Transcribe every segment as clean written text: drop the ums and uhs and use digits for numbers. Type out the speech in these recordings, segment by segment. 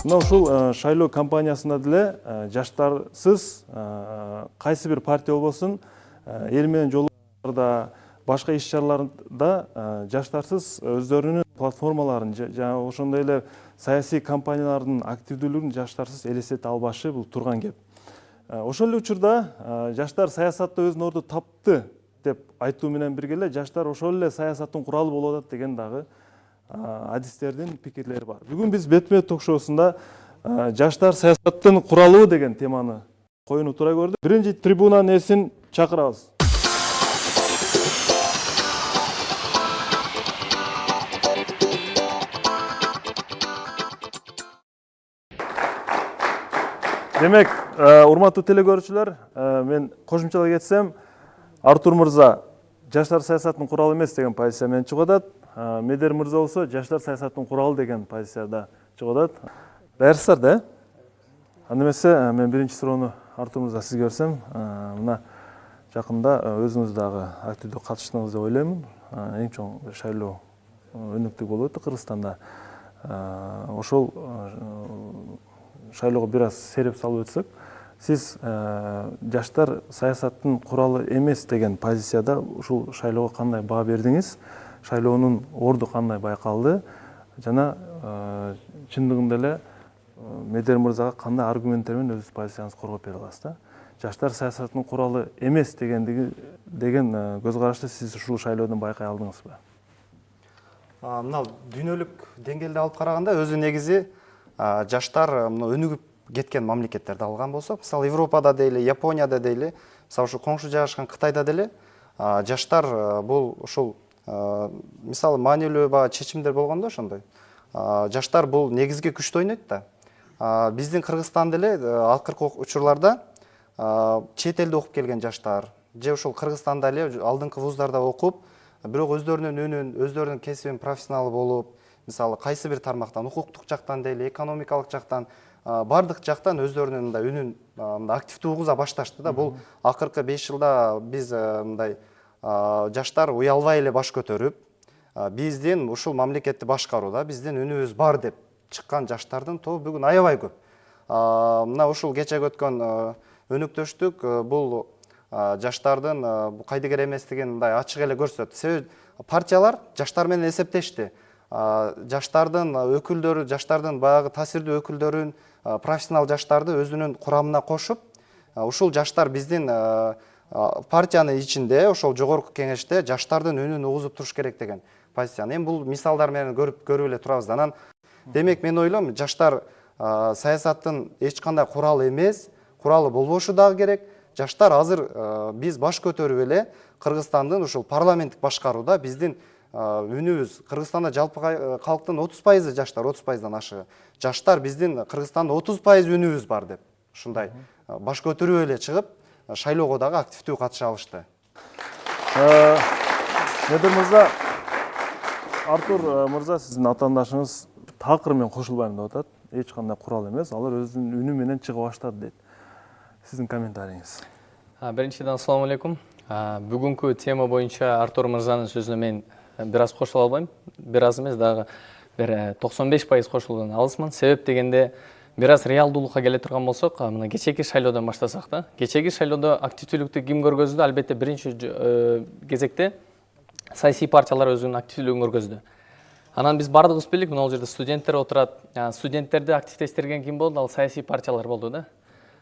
Мына ушул шайлоо кампаниясында деле жаштарсыз кайсы бир партия болбосун эл менен жолугушууларда, башка иш чараларда жаштарсыз өздөрүнүн платформаларын жана ошондой эле саясий кампаниялардын активдүүлүгүн жаштарсыз элестете албашы бул турган кеп. Ошол эле учурда жаштар саясатта өзүнүн ордун тапты деп айтуу менен бирге эле жаштар ошол эле саясаттын куралы болуп атат деген дагы адистердин пикирлери бар. Бүгүн биз бетме ток-шоусунда жаштар саясаттын куралы деген теманы коюну тура көрдүк. Биринчи трибунанын ээсин чакырабыз. Демек, урматтуу телекөрүүчүлөр, мен кошумчалай кетсем, Артур мырза жаштар саясаттын куралы эмес деген позиция менен чыгып атат. Медер мырза болсо жаштар саясаттын куралы деген позицияда чыгып атат. Даярсыздар да? Анда эмесе мен биринчи суроону Артур мырза сизге берсем, мына жакында өзүңүз дагы активдүү катышtыңыз деп ойлоймун. Эң чоң шайлоо өнүктүү болуп өттү Кыргызстанда. Ошол шайлоого бир аз сереп салып өтсөк, сиз жаштар саясаттын куралы эмес деген позицияда ушул шайлоого кандай баа бердиңиз? Шайлоонун орду кандай байкалды? Жана чындыгында эле Медер мырзага кандай аргументтер менен өз позицияңызды коргоп бере аласыз да? Жаштар саясаттын куралы эмес деген көз карашты сиз ушул шайлоодон байкай алдыңызбы? Мына дүйнөлүк деңгээлде алып караганда өзү негизи жаштар өнүгүп кеткен мамлекеттерди алган болсок, мисалы Европада дейли, Японияда дейли, мисалы ушу коңшу жайгашкан Кытайда деле жаштар бул ушул мисалы маанилүү баягы чечимдер болгондо ошондой. Жаштар бул негизги күчтү ойнойт да. Биздин Кыргызстанда эле акыркы учурларда чет элде окуп келген жаштар же ушул Кыргызстанда эле алдыңкы вуздарда окуп, бирок өздөрүнүн үнүн, өздөрүнүн кесибинин профессионалы болуп, мисалы кайсы бир тармактан, укуктук жактан дейли, экономикалык жактан, бардык жактан өздөрүнүн мындай үнүн активдүү угуза башташты да. Бул акыркы 5 жылда биз мындай жаштар уялбай эле баш көтөрүп, биздин ушул мамлекетти башкарууда биздин үнүбүз бар деп чыккан жаштардын тобу бүгүн аябай көп. Мына ушул кечеги өткөн өнүктөштүк бул жаштардын кайдыгер эместигин мындай ачык эле көрсөттү. Себеби партиялар жаштар менен эсептешти. Жаштардын өкүлдөрү, жаштардын баягы таасирдүү өкүлдөрүн, профессионал жаштарды өзүнүн курамына кошуп, ушул жаштар биздин партиянын ичинде, ошол жогорку кеңеште жаштардын үнүн угузуп туруш керек деген позицияны. Эми бул мисалдар менен көрүп эле турабыз. Анан демек мен ойлойм, жаштар саясаттын эч кандай куралы эмес, куралы болбошу дагы керек. Жаштар азыр биз баш көтөрүп эле Кыргызстандын ушул парламенттик башкарууда биздин үнүбүз, Кыргызстанда жалпы калктын 30% жаштар, 30%дан ашыгы. Жаштар биздин Кыргызстанда 30% үнүбүз бар деп, ушундай баш көтөрүп эле чыгып, шайлоого дагы активдүү катыша алышты. Медер мырза, Артур мырза сиздин атаандашыңыз такыр мен кошулбайм деп атат. Эч кандай курал эмес, алар өзүнүн үнү менен чыгып аштады дейт. Сиздин комментарийиңиз. Биринчиден ассаламу алейкум. Бүгүнкү тема боюнча Артур мырзанын сөзүнө мен бир аз кошула албайм. Бир аз эмес, дагы бир 95% кошулуудан алысмын. Себеп дегенде бир аз реалдуулукка келе турган болсок, мына кечеги шайлоодон баштасак да. Кечеги шайлоодо активдүүлүктү ким көргөздү? Албетте биринчи кезекте саясий партиялар өзүнүн активдүүлүгүн көргөздү. Анан биз бардыгыбыз билик, мына бул жерде студенттер отурат. Студенттерди активдештирген ким болду? Ал саясий партиялар болду да.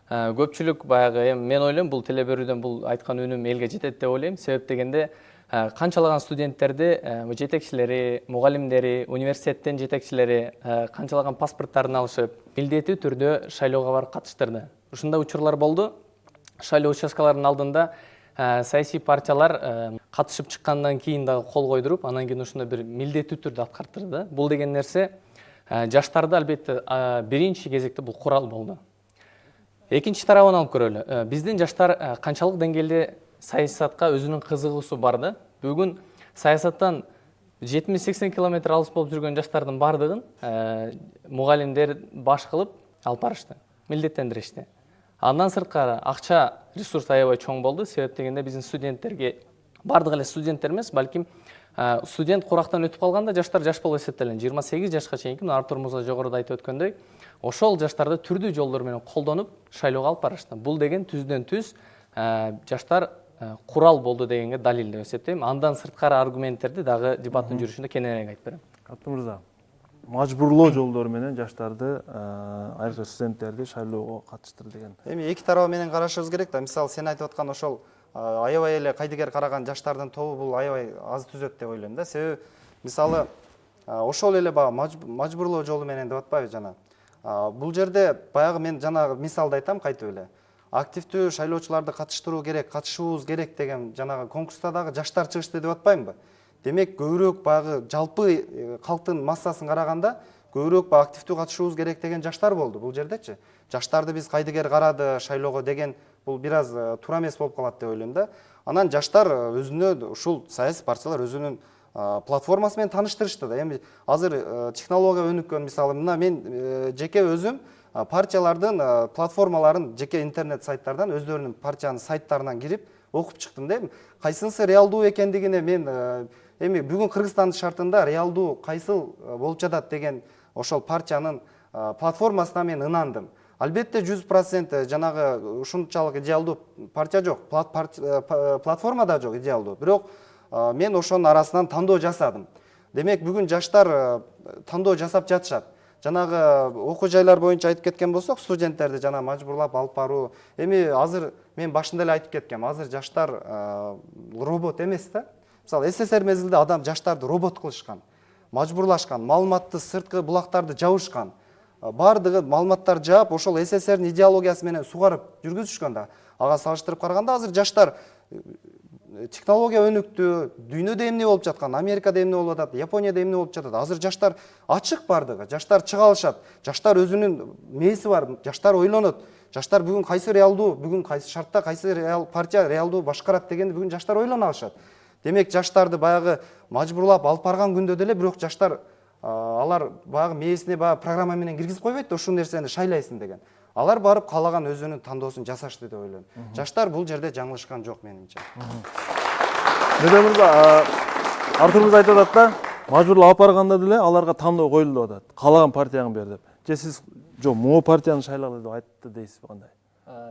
Көпчүлүк баягы мен ойлойм, бул телеберүүдөн бул айткан үнүм элге жетет деп ойлойм. Себеп дегенде канчалаган студенттерди жетекчилери, мугалимдери, университеттин жетекчилери канчалаган паспорттарын алышып, милдеттүү түрдө шайлоого барып катыштырды. Ушундай учурлар болду. Шайлоо участкаларынын алдында саясий партиялар катышып чыккандан кийин дагы кол койдуруп, анан кийин ушундай бир милдеттүү түрдө аткарттырды. Бул деген нерсе жаштарды албетте биринчи кезекте бул курал болду. Экинчи тарабын алып көрөлү. Биздин жаштар канчалык деңгээлде саясатка өзүнүн кызыгуусу бар да. Бүгүн саясаттан 70-80 километр алыс болуп жүргөн жаштардын бардыгын мугалимдер баш кылып алып барышты, милдеттендиришти. Андан сырткары акча ресурс аябай чоң болду. Себеп дегенде биздин студенттерге бардык эле студенттер эмес, балким студент курактан өтүп калганда жаштар жаш болуп эсептелген 28 жашка чейинки Артур Мырза жогоруда айтып өткөндөй ошол жаштарды түрдүү жолдор менен колдонуп шайлоого алып барышты. Бул деген түздөн түз жаштар курал болду дегенге далил деп эсептейм. Андан сырткары аргументтерди дагы дебаттын жүрүшүндө кененирээк айтып берем. Артур Мырза, мажбурлоо жолдору менен жаштарды, айрыкча студенттерди шайлоого катыштыр деген. Эми эки тарабы менен карашыбыз керек да. Мисалы сен айтып аткан ошол аябай эле кайдыгер караган жаштардын тобу бул аябай аз түзөт деп ойлойм да. Себеби мисалы ошол эле баягы мажбурлоо жолу менен деп атпайбы жана. Бул жерде баягы мен жанагы мисалды айтам кайтып эле. Активдүү шайлоочуларды катыштыруу керек, катышуубуз керек деген жанагы конкурста дагы жаштар чыгышты деп атпаймынбы? Демек көбүрөөк баягы жалпы калктын массасын караганда көбүрөөк баягы активдүү катышуубуз керек деген жаштар болду бул жердечи. Жаштарды биз кайдыгер карады шайлоого деген бул бир аз туура эмес болуп калат деп ойлойм да. Анан жаштар өзүнө ушул саясий партиялар өзүнүн платформасы менен тааныштырышты да. Эми азыр технология өнүккөн, мисалы мына мен жеке өзүм партиялардын платформаларын жеке интернет сайттардан өздөрүнүн партиянын сайттарынан кирип окуп чыктым да. Кайсынысы реалдуу экендигине мен эми бүгүн Кыргызстандын шартында реалдуу кайсыл болуп жатат деген ошол партиянын платформасына мен ынандым. Албетте 100% жанагы ушунчалык идеалдуу партия жок, платформа да жок идеалдуу. Бирок мен ошонун арасынан тандоо жасадым. Демек бүгүн жаштар тандоо жасап жатышат. Жанагы окуу жайлар боюнча айтып кеткен болсок, студенттерди жана мажбурлап алып баруу. Эми азыр мен башында эле айтып кеткем, азыр жаштар робот эмес да. Мисалы СССР мезгилде адам жаштарды робот кылышкан, мажбурлашкан, маалыматты сырткы булактарды жабышкан. Бардыгы маалыматтар жаап, ошол СССРдин идеологиясы менен сугарып жүргүзүшкөн да. Ага салыштырып караганда азыр жаштар технология өнүктү, дүйнөдө эмне болуп жаткан, Америкада эмне болуп атат, Японияда эмне болуп жатат. Азыр жаштар ачык бардыгы, жаштар чыга алышат. Жаштар өзүнүн мээси бар, жаштар ойлонот. Жаштар бүгүн кайсы реалдуу, бүгүн кайсы шартта кайсы партия реалдуу башкарат дегенди бүгүн жаштар ойлоно алышат. Демек жаштарды баягы мажбурлап алып барган күндө деле бирок жаштар алар баягы мээсине баягы программа менен киргизип койбойт да ушул нерсени шайлайсың деген. Алар барып каалаган өзүнүн тандоосун жасашты деп ойлойм. Жаштар бул жерде жаңылышкан жок менимче. Мырза Мырза, Артур Мырза айтып атат да, мажбурлап алып барганда деле аларга тандоо коюлду деп атат. Каалаган партияны бер деп. Же сиз жок, могу партияны шайлалы деп айтты дейсизби кандай?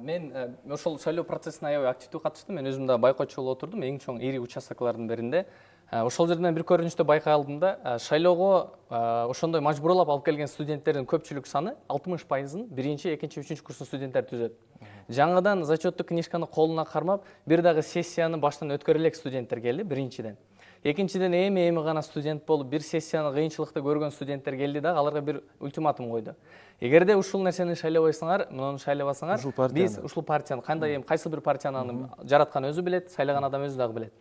Мен ошол шайлоо процессине аябай активдүү катыштым. Мен өзүм да байкоочу болуп отурдум. Эң чоң ири участоклордун биринде. Ошол жерден бир көрүнүштү байкай алдым да, шайлоого ошондой мажбурлап алып келген студенттердин көпчүлүк саны 60%-ын биринчи, экинчи, үчүнчү курстун студенттери түзөт. Жаңыдан зачеттик книжканы колуна кармап, бир дагы сессияны баштан өткөрө элек студенттер келди биринчиден. Экинчиден эми гана студент болуп, бир сессияны кыйынчылыкты көргөн студенттер келди да, аларга бир ультиматум койду. Эгерде ушул нерсени шайлабайсыңар, муну шайлабасаңар, биз ушул партияны кандай кайсы бир партияны жараткан өзү билет, шайлаган адам өзү дагы билет.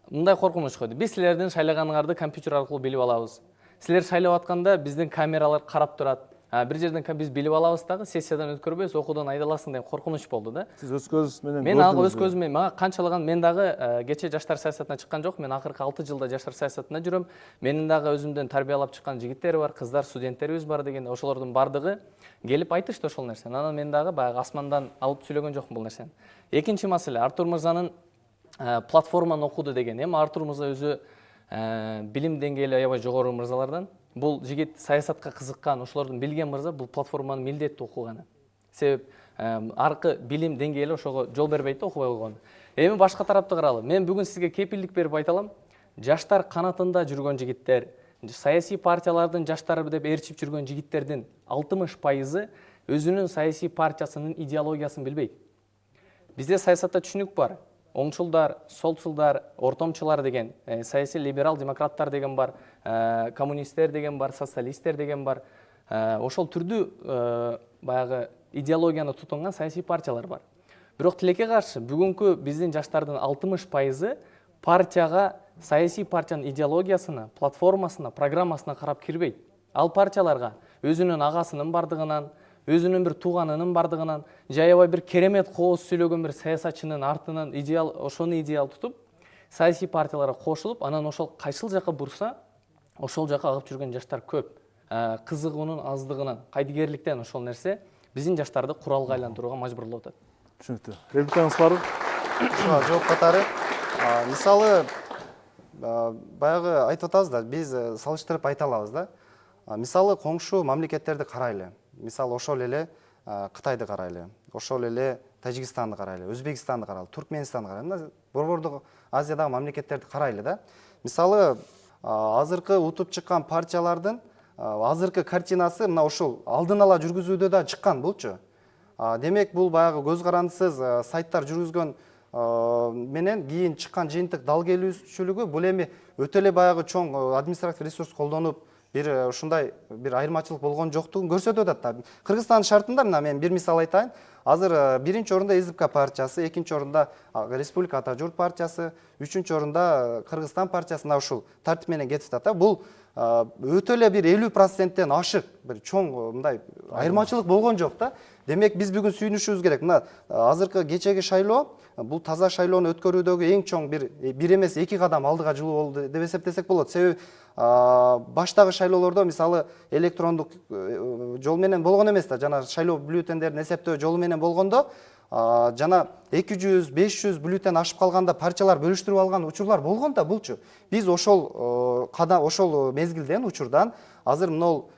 Мындай коркунуч койду. Биз силердин шайлаганыңарды компьютер аркылуу билип алабыз. Силер шайлап атканда биздин камералар карап турат. Бир жерден биз билип алабыз дагы, сессиядан өткөрбөйбүз, окуудан айдаласың деген коркунуч болду да. Сиз өз көзүңүз менен мен ага өз көзүм менен мага канчалаган, мен дагы кече жаштар саясатына чыккан жок, мен акыркы 6 жылда жаштар саясатында жүрөм. Менин дагы өзүмдөн тарбиялап чыккан жигиттер бар, кыздар, студенттерибиз бар деген, ошолордун бардыгы келип айтышты ошол нерсени. Анан мен дагы баягы асмандан алып сүйлөгөн жокмун бул нерсени. Экинчи маселе, Артур Мырзанын платформаны окуду деген. Эми Артур Мырза өзү билим деңгээли аябай жогору мырзалардан. Бул жигит саясатка кызыккан, ошолордун билген мырза бул платформаны милдеттүү окуганы. Себеп аркы билим деңгээли ошого жол бербейт да окубай койгону. Эми башка тарапты каралы. Мен бүгүн сизге кепилдик берип айта алам. Жаштар канатында жүргөн жигиттер, саясий партиялардын жаштары деп ээрчип жүргөн жигиттердин 60%-ы өзүнүн саясий партиясынын идеологиясын билбейт. Бизде саясатта түшүнүк бар. Оңчулдар, солчулдар, ортомчулар деген, саясий либерал демократтар деген бар, коммунисттер деген бар, социалисттер деген бар. Ошол түрдүү баягы идеологияны тутунган саясий партиялар бар. Бирок тилекке каршы бүгүнкү биздин жаштардын 60%-ы партияга, саясий партиянын идеологиясына, платформасына, программасына карап кирбейт. Ал партияларга өзүнүн агасынын бардыгынан, өзүнүн бир тууганынын бардыгынан, аябай бир керемет кооз сүйлөгөн бир саясатчынын артынан ошону идеал тутуп, саясий партияларга кошулуп, анан ошол кайсыл жака бурса, ошол жака агып жүргөн жаштар көп. Кызыгуунун аздыгынан, кайдыгерликтен ошол нерсе биздин жаштарды куралга айландырууга мажбурлап атат. Түшүнүктүү. Репликаңыз барбы? Жооп катары. Мисалы баягы айтып атабыз да, биз салыштырып айта алабыз да. Мисалы коңшу мамлекеттерди карайлы. Мисалы ошол эле Кытайды карайлы, ошол эле Тажикстанды карайлы, Өзбекстанды карайлы, Туркменистанды карайлы. Борбордук Азиядагы мамлекеттерди карайлы да. Мисалы азыркы утуп чыккан партиялардын азыркы картинасы мына ушул алдын ала жүргүзүүдө да чыккан булчу. Демек бул баягы көз карандысыз сайттар жүргүзгөн менен кийин чыккан жыйынтык дал келүүчүлүгү бул эми өтө эле баягы чоң административдик ресурс колдонуп бир ушундай бир айырмачылык болгон жоктугун көрсөтүп атат да. Кыргызстандын шартында мына мен бир мисал айтайын. Азыр биринчи орунда СДПК партиясы, экинчи орунда Республика Ата Журт партиясы, үчүнчү орунда Кыргызстан партиясы мына ушул тартип менен кетип атат да. Бул өтө эле бир 50%-тен ашык бир чоң мындай айырмачылык болгон жок да. Демек биз бүгүн сүйүнүшүбүз керек. Мына азыркы кечеги шайлоо бул таза шайлоону өткөрүүдөгү эң чоң бир эмес эки кадам алдыга жылуу болду деп эсептесек болот. Себеби баштагы шайлоолордо мисалы электрондук жол менен болгон эмес да, жана шайлоо бюллетендерин эсептөө жолу менен болгондо жана 200, 500 бюллетен ашып калганда партиялар бөлүштүрүп алган учурлар болгон да булчу. Биз ошол мезгилден учурдан азыр мынол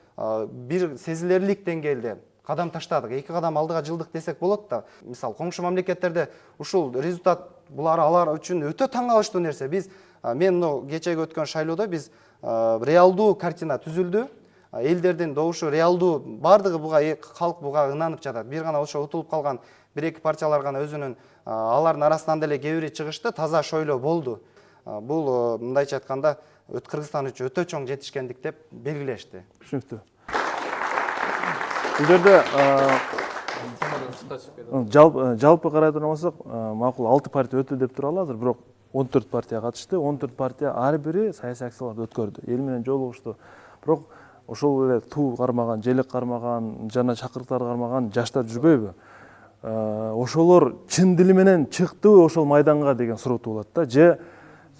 бир сезилерлик деңгээлде кадам таштадык, эки кадам алдыга жылдык десек болот да. Мисалы коңшу мамлекеттерде ушул результат булар алар үчүн өтө таң калыштуу нерсе. Мен мына кечеги өткөн шайлоодо биз реалдуу картина түзүлдү. Элдердин добушу реалдуу, бардыгы буга калк буга ынанып жатат. Бир гана ошо утулуп калган бир-эки партиялар гана өзүнүн алардын арасынан деле кээ бири чыгышты, таза шойлоо болду. Бул мындайча айтканда Кыргызстан үчүн өтө чоң жетишкендик деп белгилешти. Түшүнүктүү. Бул жерде жалпы карай турган болсок, макул 6 партия өтү деп туралы азыр, бирок 14 партия катышты. 14 партия ар бири саясий акцияларды өткөрдү. Эл менен жолугушту. Бирок ошол эле туу кармаган, желек кармаган, жана чакырыктар кармаган жаштар жүрбөйбү? Ошолор чын дили менен чыктыбы ошол майданга деген суроо туулат да.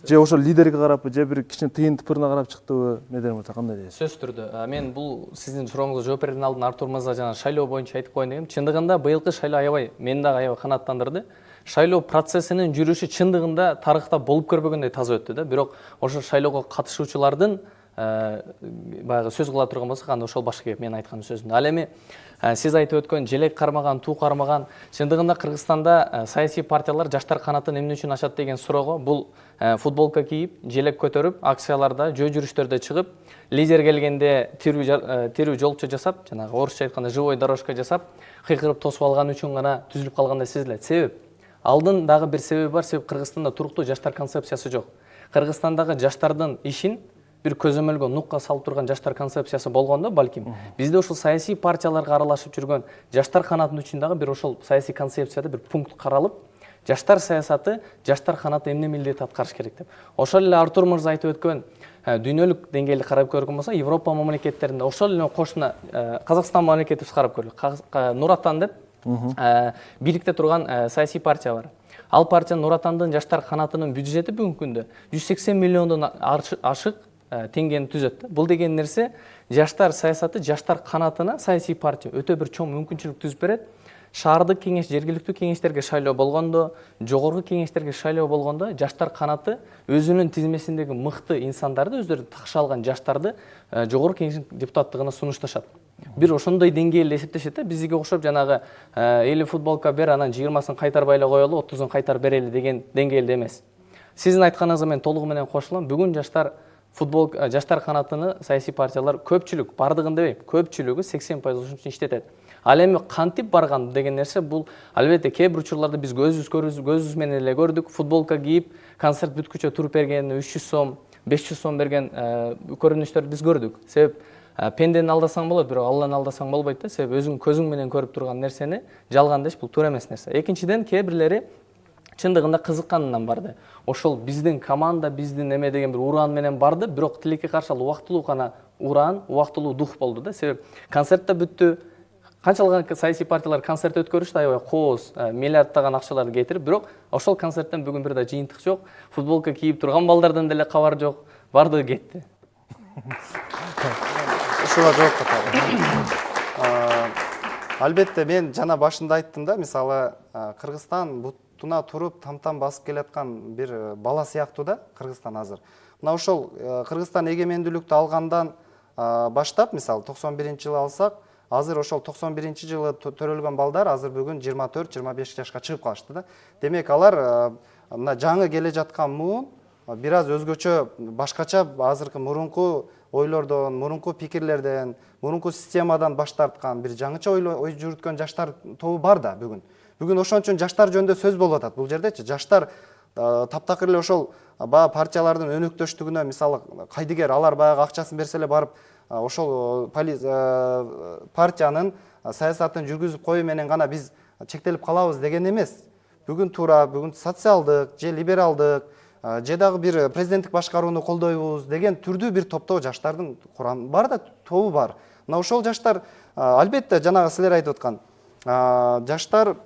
Же ошол лидерге карапбы, же бир кичине тыйын тыпырына карап чыктыбы, меден болсо кандай дейсиз? Сөз түрдө. Мен бул сиздин сурооңузга жооп берүүдөн алдын Артур мырза жана шайлоо боюнча айтып коеюн дегем. Чындыгында быйылкы шайлоо аябай мени дагы аябай канааттандырды. Шайлоо процессинин жүрүшү чындыгында тарыхта болуп көрбөгөндөй таза өттү да. Бирок ошол шайлоого катышуучулардын баягы сөз кыла турган болсок, анда ошол башка кеп мен айткан сөзүм. Ал эми сиз айтып өткөн желек кармаган, туу кармаган, чындыгында Кыргызстанда саясий партиялар жаштар канатын эмне үчүн ачат деген суроого бул футболка кийип, желек көтөрүп, акцияларда, жөө жүрүштөрдө чыгып, лидер келгенде тирүү жолчу жасап, жанагы орусча айтканда живой дорожка жасап, кыйкырып тосуп алган үчүн гана түзүлүп калгандай сезилет. Себеп алдын дагы бир себеби бар. Себеп Кыргызстанда туруктуу жаштар концепциясы жок. Кыргызстандагы жаштардын ишин бир көзөмөлгө нукка салып турган жаштар концепциясы болгондо, балким бизде ошол саясий партияларга аралашып жүргөн жаштар канатынын үчүн дагы бир ошол саясий концепцияда бир пункт каралып, жаштар саясаты, жаштар канаты эмне милдет аткарыш керек деп. Ошол эле Артур мырза айтып өткөн дүйнөлүк деңгээлде карап көргөн болсо, Европа мамлекеттеринде ошол эле кошуна Казакстан мамлекетибиз карап көрөлүк. Нур Атан деп бийликте турган саясий партия бар. Ал партия Нур Атандын жаштар канатынын бюджети бүгүнкү күндө 180 миллиондон ашык теңгени түзөт. Бул деген нерсе жаштар саясаты, жаштар канатына саясий партия өтө бир чоң мүмкүнчүлүк түзүп берет. Шаардык кеңеш, жергиликтүү кеңештерге шайлоо болгондо, жогорку кеңештерге шайлоо болгондо жаштар канаты өзүнүн тизмесиндеги мыкты инсандарды, өздөрү такша алган жаштарды жогорку кеңештин депутаттыгына сунушташат. Бир ошондой деңгээлде эсептешет да, бизге окшоп жанагы 50 футболка бер, анан 20-сын кайтарбай эле коелу, 30-ун кайтарып берели деген деңгээлде эмес. Сиздин айтканыңызга мен толугу менен кошулам. Бүгүн жаштар канатыны саясий партиялар көпчүлүк, бардыгын дебейм, көпчүлүгү 80% ошон үчүн иштетет. Ал эми кантип барган деген нерсе бул албетте кээ бир учурларда биз көзүбүз менен эле көрдүк. Футболка кийип, концерт бүткүчө туруп берген 300 сом, 500 сом берген көрүнүштөрдү биз көрдүк. Себеп пендени алдасаң болот, бирок Алланы алдасаң болбойт да. Себеп өзүң көзүң менен көрүп турган нерсени жалган деш, бул туура эмес нерсе. Экинчиден, кээ бирлери чындыгында кызыкканынан барды. Ошол биздин команда, биздин эме деген бир ураан менен барды, бирок тилекке каршы ал убактылуу гана ураан, убактылуу дух болду да. Себеп концерт да бүттү. Канчалык саясий партиялар концерт өткөрүштү, аябай кооз, миллиарддаган акчаларды кетирип, бирок ошол концерттен бүгүн бир да жыйынтык жок. Футболка кийип турган балдардан деле кабар жок. Бардыгы кетти. Ушуга жооп катары. Албетте мен жана башында айттым да, мисалы Кыргызстан бутуна туруп там-там басып келаткан бир бала сыяктуу да Кыргызстан азыр. мына ошол Кыргызстан эгемендүүлүктү алгандан баштап, мисалы 91 жылы алсак, азыр ошол 91 жылы төрөлгөн балдар азыр бүгүн 24-25 жашка чыгып калышты да. Демек алар мына жаңы келе жаткан муун бир аз өзгөчө, башкача азыркы мурунку ойлордон, мурунку пикирлерден, мурунку системадан баш тарткан бир жаңыча ой жүрүткөн жаштар тобу бар да бүгүн. Бүгүн ошон үчүн жаштар жөнүндө сөз болуп атат бул жердечи. Жаштар таптакыр эле ошол баягы партиялардын өнөктөштүгүнө, мисалы кайдыгер алар баягы акчасын берсе эле барып ошол партиянын саясатын жүргүзүп коюу менен гана биз чектелип калабыз деген эмес. Бүгүн туура, бүгүн социалдык же либералдык же дагы бир президенттик башкарууну колдойбуз деген түрдүү бир топтоо жаштардын курамы бар да, тобу бар. Мына ошол жаштар албетте жанагы силер айтып аткан жаштар,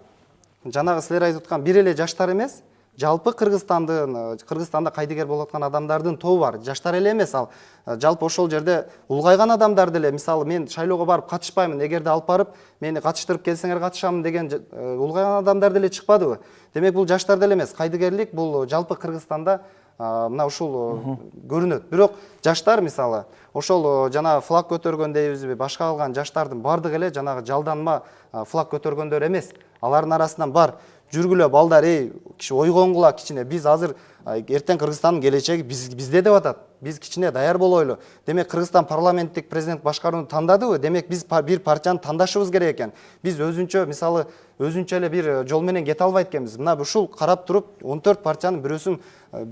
жанагы силер айтып аткан бир эле жаштар эмес, жалпы Кыргызстанда кайдыгер болуп аткан адамдардын тобу бар. Жаштар эле эмес, ал жалпы ошол жерде улгайган адамдар деле, мисалы мен шайлоого барып катышпаймын, эгерде алып барып мени катыштырып келсеңер катышамын деген улгайган адамдар деле чыкпадыбы? Демек бул жаштар деле эмес, кайдыгерлик бул жалпы Кыргызстанда мына ушул көрүнөт. Бирок жаштар, мисалы ошол жанагы флаг көтөргөн дейбизби, башка калган жаштардын бардыгы эле жанагы жалданма флаг көтөргөндөр эмес. Алардын арасынан бар жүргүлө балдар, киши ойгонгула кичине, биз азыр эртең Кыргызстандын келечеги бизде деп атат. Биз кичине даяр болойлу. Демек Кыргызстан парламенттик президент башкарууну тандадыбы? Демек биз бир партияны тандашыбыз керек экен. Биз өзүнчө, мисалы өзүнчө эле бир жол менен кете албайт экенбиз. Мына ушул карап туруп 14 партиянын бирөөсүн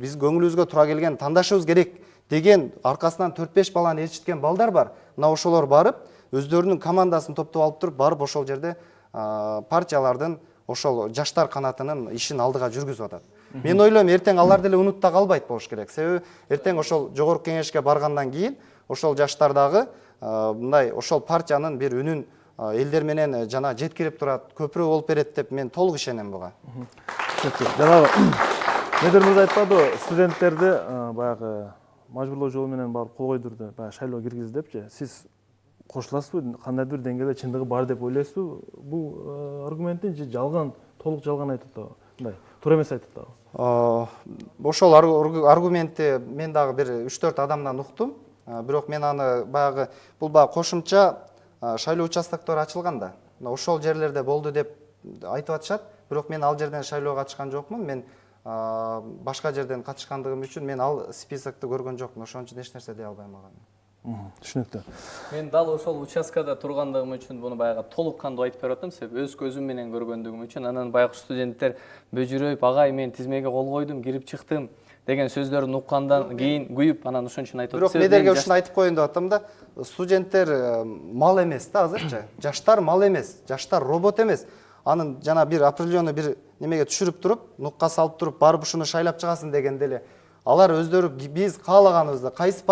биз көңүлүбүзгө туура келген тандашыбыз керек деген аркасынан 4-5 баланы ээрчиткен балдар бар. Мына ошолор барып өздөрүнүн командасын топтоп алып туруп барып ошол жерде партиялардын ошол жаштар канатынын ишин алдыга жүргүзүп атат. Мен ойлойм, эртең алар деле унутта калбайт болуш керек. Себеби эртең ошол жогорку кеңешке баргандан кийин ошол жаштар дагы мындай ошол партиянын бир үнүн элдер менен жана жеткирип турат, көпүрө болуп берет деп мен толук ишенем буга. Жанагы Медер мырза айтпадыбы, студенттерди баягы мажбурлоо жолу менен барып кол койдурду, баягы шайлоого киргиз депчи. Сиз кошуласызбы? Кандайдыр бир деңгээлде чындыгы бар деп ойлойсузбу? Бул аргументтин же жалган, толук жалган айтып атабы? Мындай, туура эмес айтып атабы? Ошол аргументти мен дагы бир 3-4 адамдан уктум. Бирок мен аны баягы бул баягы кошумча шайлоо участоктору ачылган да. Ошол жерлерде болду деп айтып атышат. Бирок мен ал жерден шайлоого катышкан жокмун. Мен башка жерден катышкандыгым үчүн мен ал списокты көргөн жокмун. Ошон үчүн эч нерсе дей албайм ага. Түшүнүктүү. Мен дал ошол участкада тургандыгым үчүн буну баягы толук кандуу айтып берип атам, себеби өз көзүм менен көргөндүгүм үчүн. Анан баягы студенттер бөжүрөйүп, агай мен тизмеге кол койдум, кирип чыктым деген сөздөрүн уккандан кийин күйүп, анан ошон үчүн айтып атам. Бирок Медерге ушуну айтып коеюн деп атам да, студенттер мал эмес да азырчы. Жаштар мал эмес, жаштар робот эмес. Анын жана бир определенный бир немеге түшүрүп туруп, нукка салып туруп, барып ушуну шайлап чыгасың деген деле. Алар өздөрү биз каалаганыбызды, кайсы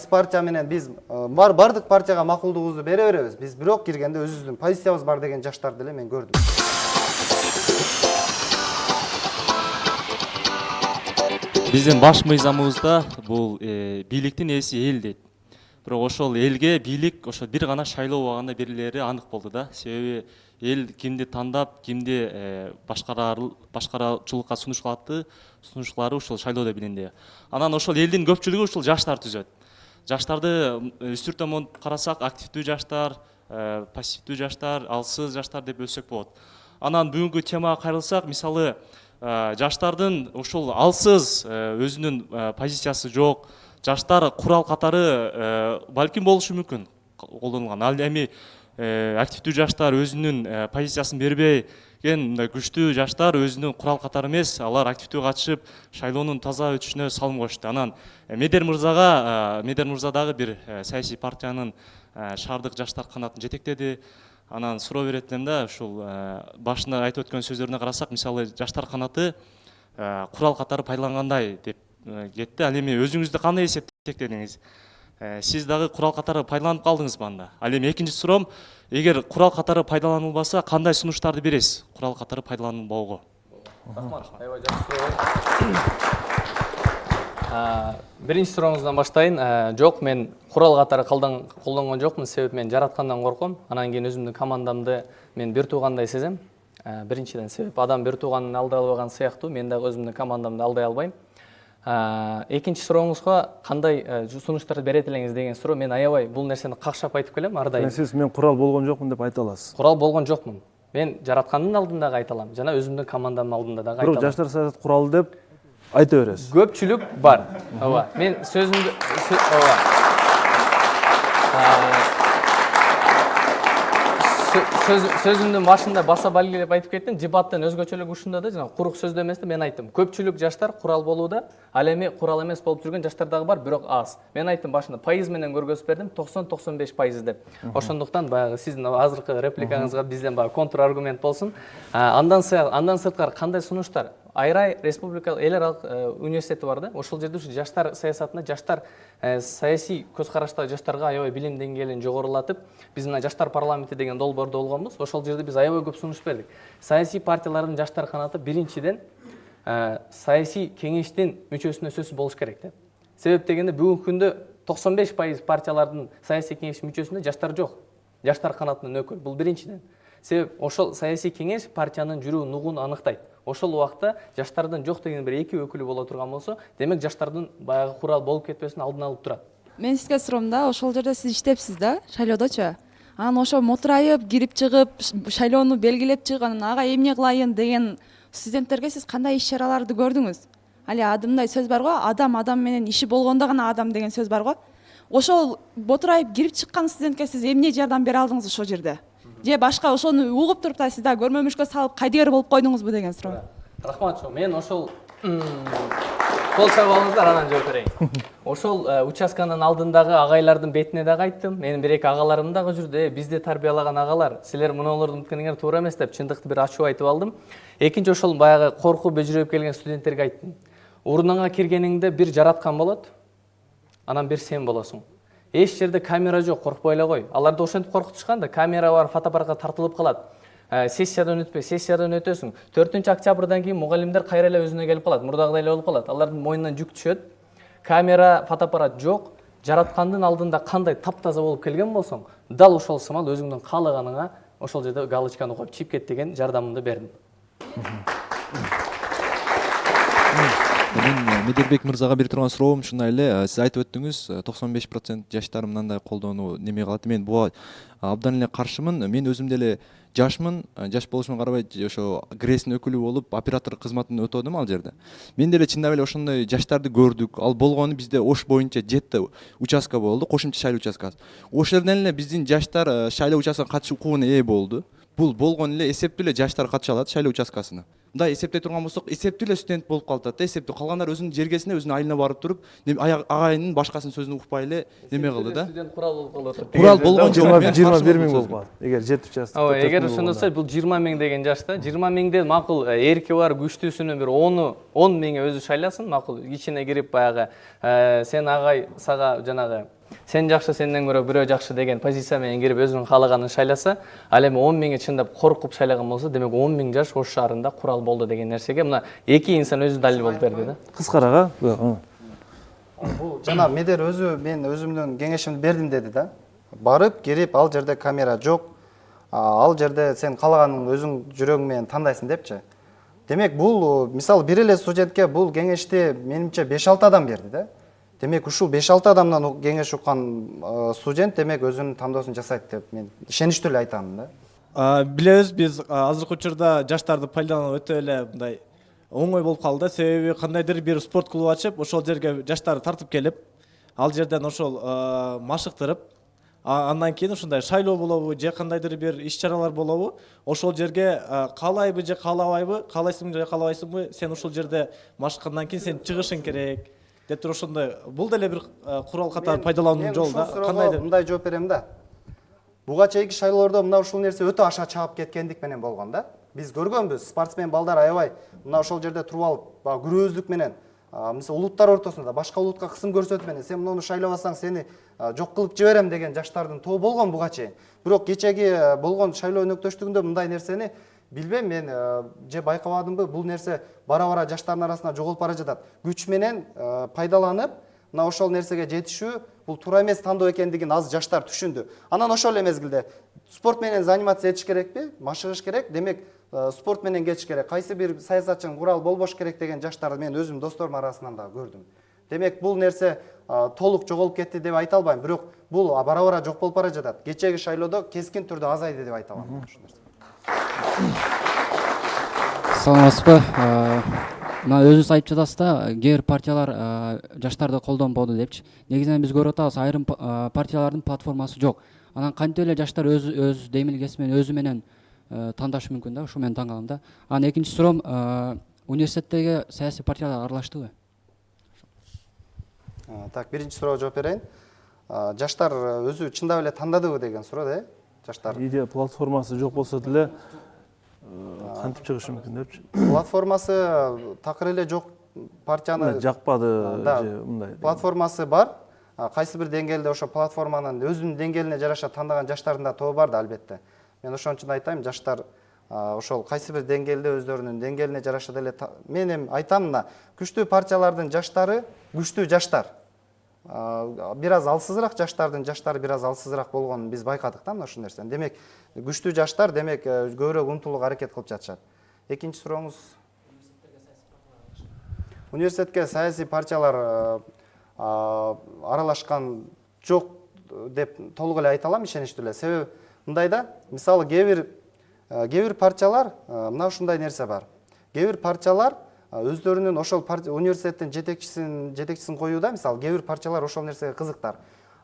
партия менен биз бардык партияга макулдугубузду бере беребиз. Биз бирок киргенде өзүбүздүн позициябыз бар деген жаштар деле мен көрдүм. Биздин баш мыйзамыбызда бул бийликтин ээси эл дейт. Бирок ошол элге бийлик ошо бир гана шайлоо убагында берилери анык болду да. Себеби эл кимди тандап, кимди башкаруучулукка сунуш кылат, сунушлары ушул шайлоодо билинди. Анан ошол элдин көпчүлүгү ушул жаштар түзөт. Жаштарды үстүр томон карасак, активдүү жаштар, пассивдүү жаштар, алсыз жаштар деп бөлсөк болот. Анан бүгүнкү темага кайрылсак, мисалы жаштардын ушул алсыз, өзүнүн позициясы жок жаштар курал катары балким болушу мүмкүн колдонулган. Ал эми активдүү жаштар өзүнүн позициясын бербеген күчтүү жаштар өзүнүн курал катары эмес, алар активдүү катышып шайлоонун таза өтүшүнө салым кошту. Анан Медер мырза дагы бир саясий партиянын шаардык жаштар канатын жетектеди. Анан суроо берет элем да, ушул башында айтып өткөн сөздөрүнө карасак, мисалы жаштар канаты курал катары пайдалангандай деп кетти. Ал эми өзүңүздү кандай эсептедиңиз? Сиз дагы курал катары пайдаланып калдыңызбы анда? Ал эми экинчи суроом, эгер курал катары пайдаланылбаса, кандай сунуштарды бересиз курал катары пайдаланылбоого? Рахмат. Аябай жакшы суроо. Биринчи сурооңуздан баштайын. Жок, мен курал катары колдонгон жокмун, себеби мен жараткандан корком. Анан кийин өзүмдүн командамды мен бир туугандай сезем. Биринчиден себеп адам бир тууганын алдай албаган сыяктуу, мен дагы өзүмдүн командамды алдай албайм. Экинчи сурооңузга кандай сунуштарды берет элеңиз деген суроо, мен аябай бул нерсени какшап айтып келем ар дайым. Сиз мен курал болгон жокмун деп айта аласыз. Курал болгон жокмун. Мен жараткандын алдында да айта алам, жана өзүмдүн командамдын алдында да айта Бирок алам. жаштар саясат куралы деп айта бересиз. Көпчүлүк бар. Ооба. Мен сөзүмдүн башында баса балгилеп айтып кеттим. Дебаттын өзгөчөлүгү ушунда да, жана курук сөздө эмес да, мен айттым. Көпчүлүк жаштар курал болууда, ал эми курал эмес болуп жүргөн жаштар дагы бар, бирок аз. Мен айттым башында пайыз менен көргөзүп бердим, 90-95% деп. Ошондуктан баягы сиздин азыркы репликаңызга бизден баягы контр аргумент болсун. Андан сырткары кандай сунуштар? Айрай республикалык эл аралык университети бар да. Ошол жерде ушу жаштар саясатына, жаштар саясий көз караштагы жаштарга аябай билим деңгээлин жогорулатып, биз мына жаштар парламенти деген долбоордо болгонбуз. Ошол жерде биз аябай көп сунуш бердик. Саясий партиялардын жаштар канаты биринчиден саясий кеңештин мүчөсүнө сөзсүз болуш керек да. Себеп дегенде бүгүнкү күндө 95% партиялардын саясий кеңеш мүчөсүндө жаштар жок. Жаштар канатынын өкүл. Бул биринчиден. Себеп ошол саясий кеңеш партиянын жүрүү нугун аныктайт. Ошол убакта жаштардын жок деген бир эки өкүлү боло турган болсо, демек жаштардын баягы курал болуп кетпесин алдын алып турат. Мен сизге суроом да, ошол жерде сиз иштепсиз да, шайлоодочу. Анан ошо мотурайып, кирип чыгып, шайлоону белгилеп чыгып, анан ага эмне кылайын деген студенттерге сиз кандай иш-чараларды көрдүңүз? Али мындай сөз бар го, адам менен иши болгондо гана адам деген сөз бар го. Ошол мотурайып кирип чыккан студентке сиз эмне жардам бере алдыңыз ошол жерде? Же башка ошону угуп туруп да сиз да көрмөмүшкө салып кайдыгер болуп койдуңузбу деген суроо. Рахмат чоң. Мен ошол кол чабып алыңыздар, анан жооп берейин. Ошол участканын алдындагы агайлардын бетине дагы айттым. Менин бир эки агаларым дагы жүрдү. Бизди тарбиялаган агалар, силер мунулорду уnuткениңер туура эмес деп чындыкты бир ачуу айтып алдым. Экинчи ошол баягы коркуп бөжүрөп келген студенттерге айттым. Урунуңа киргениңде бир жараткан болот, анан бир сен болосуң. Эч жерде камера жок, коркпой эле кой. Аларды ошентип коркутушкан да, камера бар, фотоаппаратка тартылып калат. Сессиядан өтпө, сессиядан өтөсүң. 4-октябрдан кийин мугалимдер кайра эле өзүнө келип калат, мурдагыдай эле болуп калат. Алардын мойнунан жүк түшөт. Камера, фотоаппарат жок. Жараткандын алдында кандай таптаза болуп келген болсоң, дал ошол сымал өзүңдүн каалаганыңа ошол жерде галочканы коюп чип кет деген жардамымды бердим. Мен Медербек мырзага бере турган суроом ушундай эле, сиз айтып өттүңүз, 95% жаштар мындай колдоону неме кылат. Мен буга абдан эле каршымын. Мен өзүм деле жашмын, жаш болушума карабай ошо ГРЭСтин өкүлү болуп, оператор кызматын өтөдүм ал жерде. Мен деле чындап эле ошондой жаштарды көрдүк. Ал болгону бизде Ош боюнча 7 участка болду, кошумча шайлоо участкасы. Ошол жерден эле биздин жаштар шайлоо участкасына катыш укугуна ээ болду. Бул болгон эле эсептүү эле жаштар катыша алат шайлоо участкасына. Мындай эсептей турган болсок, эсептүү эле студент болуп калып атат. Эсептүү калгандар өзүнүн жергесине, өзүнүн айылына барып туруп, агайынын башкасынын сөзүн укпай эле неме кылды да. Студент курал болуп калат. Курал болгон жок. 21 миң болуп калат. Эгер 7 участок. Ооба, эгер ошондо бул 20 миң деген жашта, 20 миңден макул эрки бар, күчтүүсүнүн бир 10 миңи өзү шайласын, макул ичине кирип баягы сен агай сага жанагы сен жакшы, сенден көрө бирөө жакшы деген позиция менен кирип өзүнүн каалаганын шайласа, ал эми 10 миңи чындап коркуп шайлаган болсо, демек 10 миң жаш Ош шаарында курал болду деген нерсеге мына эки инсан өзү далил болуп берди да. Кыскарага. Бул жана Медер өзү мен өзүмдүн кеңешимди бердим деди да. Барып, кирип, ал жерде камера жок. Ал жерде сен каалаганың өзүң жүрөгүң менен тандайсың депчи. Демек бул мисалы бир эле студентке бул кеңешти менимче 5-6 адам берди да. Демек ушул 5-6 адамдан кеңеш уккан студент демек өзүнүн тандоосун жасайт деп мен ишеничтүү эле айтамын да. Билебиз, биз азыркы учурда жаштарды пайдалануу өтө эле мындай оңой болуп калды. Себеби кандайдыр бир спорт клубу ачып, ошол жерге жаштарды тартып келип, ал жерден ошол машыктырып, андан кийин ушундай шайлоо болобу же кандайдыр бир иш-чаралар болобу, ошол жерге каалайбы же каалабайбы, каалайсыңбы же каалабайсыңбы, сен ошол жерде машыккандан кийин сен чыгышың керек деп туруп ошондой. Бул деле бир курал катары пайдалануунун жолу да. Кандайдыр мындай жооп берем да. Буга чейинки шайлоолордо мына ушул нерсе өтө аша чаап кеткендик менен болгон да. Биз көргөнбүз, спортсмен балдар аябай мына ошол жерде туруп алып, баягы күрөөздүк менен, мисалы улуттар ортосунда башка улутка кысым көрсөтүп менен сен муну шайлабасаң сени жок кылып жиберем деген жаштардын тобу болгон буга чейин. Бирок кечеги болгон шайлоо өнөктөштүгүндө мындай нерсени билбейм мен же байкабадымбы, бул нерсе бара-бара жаштардын арасында жоголуп бара жатат. Күч менен пайдаланып, мына ошол нерсеге жетишүү бул туура эмес тандоо экендигин аз жаштар түшүндү. Анан ошол эле мезгилде спорт менен заниматься этиш керекпи? Машыгыш керек. Демек спорт менен кетиш керек, кайсы бир саясатчынын куралы болбош керек деген жаштарды мен өзүм досторум арасынан да көрдүм. Демек бул нерсе толук жоголуп кетти деп айта албайм, бирок бул бара бара жок болуп бара жатат. Кечеги шайлоодо кескин түрдө азайды деп айта алам. Саламатсызбы? Мына өзүңүз айтып жатасыз да, кээ бир партиялар жаштарды колдонбоду депчи. Негизинен биз көрүп атабыз, айрым партиялардын платформасы жок. Анан кантип эле жаштар өз демилгеси менен өзү менен тандашы мүмкүн да, ушул менен таң калам да. Анан экинчи суроом, университеттеги саясий партиялар аралаштыбы? Так, биринчи суроого жооп берейин. Жаштар өзү чындап эле тандадыбы деген суроо да, жаштар. Идея платформасы жок болсо деле кантип чыгышы мүмкүн депчи. Платформасы такыр эле жок партияны Жакпады же мындай. Платформасы бар. Кайсы бир деңгээлде ошо платформанын өзүнүн деңгээлине жараша тандаган жаштардын да тобу бар да, албетте. Мен ошон үчүн айтайм, жаштар ошол кайсы бир деңгээлде өздөрүнүн деңгээлине жараша деле мен эми айтам, мына күчтүү партиялардын жаштары күчтүү жаштар. Бир аз алсызыраак жаштардын жаштары бир аз алсызыраак болгонун биз байкадык да, мына ушул нерсени. Демек, күчтүү жаштар демек көбүрөөк умтулууга аракет кылып жатышат. Экинчи сурооңуз? Университетке саясий партиялар аралашкан жок деп толук эле айта алам, ишеничтүү эле. Себеби мындай да, мисалы кээ бир партиялар мына ушундай нерсе бар. Кээ бир партиялар өздөрүнүн ошол университеттин жетекчисин коюуда, мисалы кээ бир партиялар ошол нерсеге кызыктар.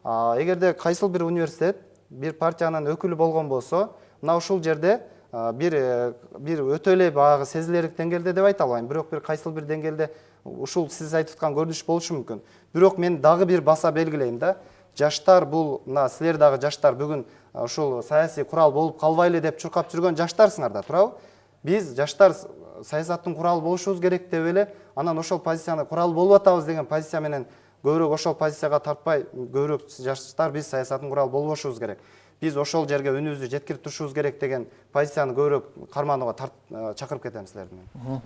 Эгерде кайсыл бир университет бир партиянын өкүлү болгон болсо, мына ушул жерде бир өтө эле баягы сезилерлик деңгээлде деп айта албайм, бирок бир кайсыл бир деңгээлде ушул сиз айтып аткан көрүнүш болушу мүмкүн. Бирок мен дагы бир баса белгилейм да, жаштар бул, мына силер дагы жаштар бүгүн ушул саясий курал болуп калбайлы деп чуркап жүргөн жаштарсыңар да, туурабы? Биз жаштар саясаттын куралы болушубуз керек деп эле, анан ошол позицияны курал болуп атабыз деген позиция менен көбүрөөк ошол позицияга тартпай, көбүрөөк жаштар биз саясаттын куралы болбошубуз керек. Биз ошол жерге үнүбүздү жеткирип турушубуз керек деген позицияны көбүрөөк карманууга чакырып кетем силерди мен.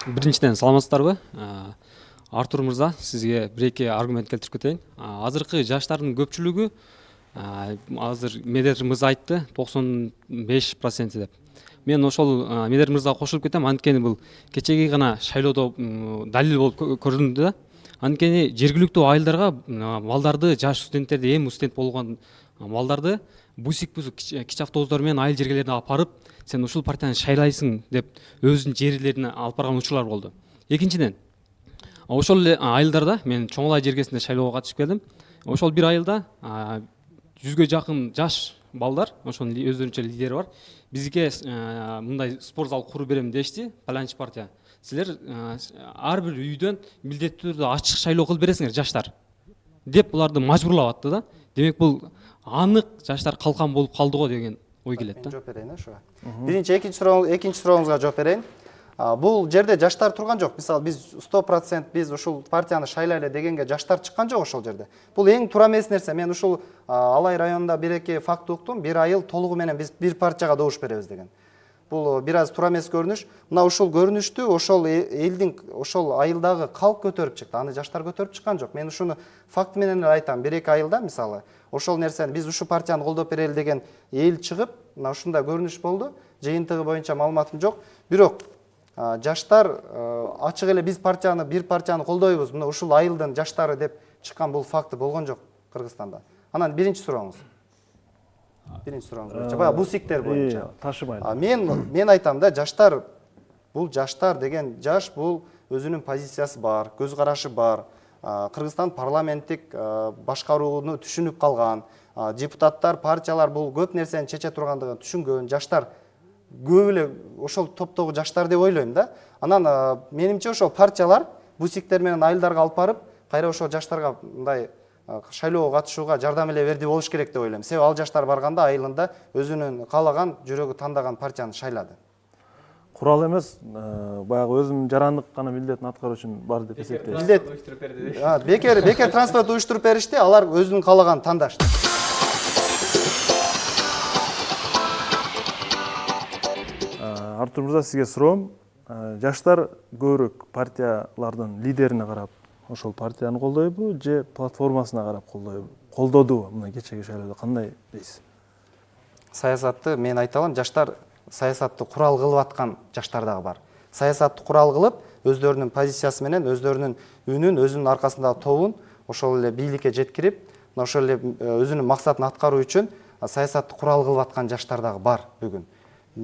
Биринчиден, саламатсыздарбы? Артур мырза, сизге бир-эки аргумент келтирип кетейин. Азыркы жаштардын көпчүлүгү, азыр Медер мырза айтты, 95% деп. Мен ошол Медер мырзага кошулуп кетем, анткени бул кечеги гана шайлоодо далил болуп көрүндү да. Анткени жергиликтүү айылдарга балдарды, жаш студенттерди, эми студент болгон балдарды бусик-бусик кичи автобустар менен айыл жергелерине алып барып, сен ушул партияны шайлайсың деп өзүнүн жерлерине алып барган учурлар болду. Экинчиден, ошол эле айылдарда мен Чоңолай жергесинде шайлоого катышып келдим. Ошол бир айылда 100ге жакын жаш балдар, ошонун өздөрүнчө лидери бар. Бизге мындай спорт зал куруп берем дешти, паланчы партия. Силер ар бир үйдөн милдеттүү түрдө ачык шайлоо кылып бересиңер жаштар деп буларды мажбурлап атты да. Демек бул анык жаштар калкан болуп калды го деген ой келет да. Жооп берейин ошого. Биринчи, экинчи сурооңузга жооп берейин. Бул жерде жаштар турган жок. Мисалы биз 100% биз ушул партияны шайлайлы дегенге жаштар чыккан жок ошол жерде. Бул эң туура эмес нерсе. Мен ушул Алай районунда бир-эки факт уктум. Бир айыл толугу менен биз бир партияга добуш беребиз деген. Бул бир аз туура эмес көрүнүш. Мына ушул көрүнүштү ошол элдин, ошол айылдагы калк көтөрүп чыкты. Аны жаштар көтөрүп чыккан жок. Мен ушуну факт менен айтам. Бир-эки айылда мисалы ошол нерсени биз ушул партияны колдоп берели деген эл чыгып, мына ушундай көрүнүш болду. Жыйынтыгы боюнча маалыматым жок. Бирок жаштар ачык эле биз партияны, бир партияны колдойбуз, мына ушул айылдын жаштары деп чыккан бул факты болгон жок Кыргызстанда. Анан биринчи сурооңуз. Биринчи сурооңуз боюнча, баягы бусиктер боюнча. Ташымайды. Мен айтам да, жаштар, бул жаштар деген жаш, бул өзүнүн позициясы бар, көз карашы бар. Кыргызстан парламенттик башкарууну түшүнүп калган, депутаттар, партиялар бул көп нерсени чече тургандыгын түшүнгөн жаштар көп эле ошол топтогу жаштар деп ойлойм да. Анан менимче ошол партиялар бусиктер менен айылдарга алып барып, кайра ошол жаштарга мындай шайлоого катышууга жардам эле берди болуш керек деп ойлойм. Себеби ал жаштар барганда айылында өзүнүн каалаган, жүрөгү тандаган партияны шайлады. Курал эмес, баягы өзүнүн жарандык гана милдетин аткаруу үчүн бар деп эсептейм. Бекер транспорт уюштуруп беришти, алар өзүнүн каалаганын тандашты. Артур мырза, сизге суроом, жаштар көбүрөөк партиялардын лидерине карап ошол партияны колдойбу же платформасына карап колдодубу? Мына кечеги шайлоодо кандай дейсиз? саясатты мен айта алам, жаштар саясатты курал кылып аткан жаштар дагы бар. Саясатты курал кылып, өздөрүнүн позициясы менен, өздөрүнүн үнүн, өзүнүн аркасындагы тобун ошол эле бийликке жеткирип, ошол эле өзүнүн максатын аткаруу үчүн саясатты курал кылып аткан жаштар дагы бар бүгүн.